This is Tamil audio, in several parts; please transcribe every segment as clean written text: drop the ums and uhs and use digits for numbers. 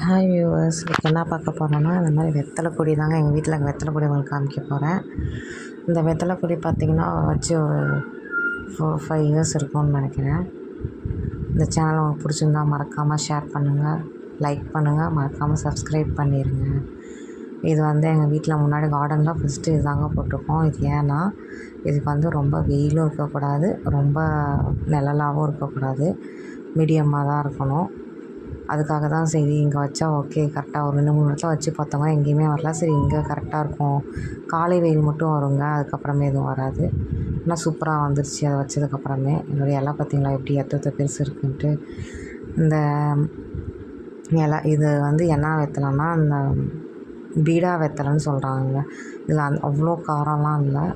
ஹாய் வியூவர்ஸ், இதுக்கு என்ன பார்க்க போகிறோன்னா இந்த மாதிரி வெத்தலை கொடி தாங்க. எங்கள் வீட்டில் வெத்தலை கொடி உங்களுக்கு காமிக்க போகிறேன். இந்த வெத்தலை கொடி பார்த்திங்கன்னா வச்சு ஒரு 4-5 இயர்ஸ் இருக்கும்னு நினைக்கிறேன். இந்த சேனல் உங்களுக்கு பிடிச்சிருந்தா மறக்காமல் ஷேர் பண்ணுங்கள், லைக் பண்ணுங்கள், மறக்காமல் சப்ஸ்கிரைப் பண்ணிடுங்க. இது வந்து எங்கள் வீட்டில் முன்னாடி கார்டனில் ஃபஸ்ட்டு இதுதாங்க போட்டிருக்கோம். இது ஏன்னா இதுக்கு ரொம்ப வெயிலும் இருக்கக்கூடாது, ரொம்ப நிழலாகவும் இருக்கக்கூடாது, மீடியமாக தான் இருக்கணும். அதுக்காக தான் சரி இங்கே வச்சா ஓகே கரெக்டாக ஒரு 2-3 இடத்துல வச்சு பார்த்தோம்னா எங்கேயுமே வரல. சரி இங்கே கரெக்டாக இருக்கும், காலை வெயில் மட்டும் வருங்க, அதுக்கப்புறமே எதுவும் வராது. ஆனால் சூப்பராக வந்துருச்சு அதை வச்சதுக்கப்புறமே. என்னுடைய இலை பார்த்திங்களா எப்படி எத்த பெருசு இருக்குன்ட்டு. இந்த இலை இது என்ன வெத்தலைன்னா இந்த பீடா வெத்தலைன்னு சொல்கிறாங்க. இதில் அவ்வளோ காரம்லாம் இல்லை,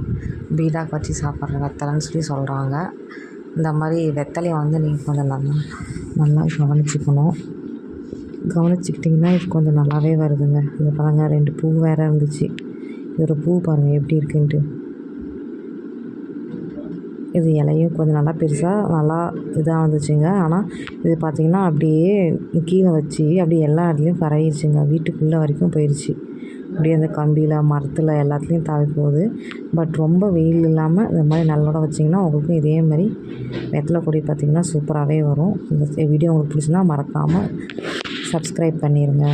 பீடாக்கு வச்சு சாப்பிட்ற வெத்தலைன்னு சொல்கிறாங்க. இந்த மாதிரி வெத்தலையை நீங்கள் கொஞ்சம் நல்லா கவனிச்சிக்கிட்டிங்கன்னா இது கொஞ்சம் நல்லாவே வருதுங்க. இங்கே பாருங்கள், 2 பூ வேறு இருந்துச்சு. இதோட பூ பாருங்கள் எப்படி இருக்குன்ட்டு. இது இலையும் கொஞ்சம் நல்லா பெருசாக நல்லா இதாக வந்துச்சுங்க. ஆனால் இது பார்த்திங்கன்னா அப்படியே கீழே வச்சு அப்படியே எல்லா இடத்துலையும் பரவிடுச்சுங்க, வீட்டுக்குள்ளே வரைக்கும் போயிடுச்சு. அப்படியே அந்த கம்பியில் மரத்தில் எல்லாத்துலேயும் தாவி போகுது. பட் ரொம்ப வெயில் இல்லாமல் இந்த மாதிரி நல்லோட வச்சிங்கன்னா உங்களுக்கும் இதே மாதிரி வெத்தலை கொடி பார்த்திங்கன்னா சூப்பராகவே வரும். இந்த வீடியோ உங்களுக்கு பிடிச்சிருந்தா மறக்காமல் சப்ஸ்கிரைப் பண்ணிடுங்க.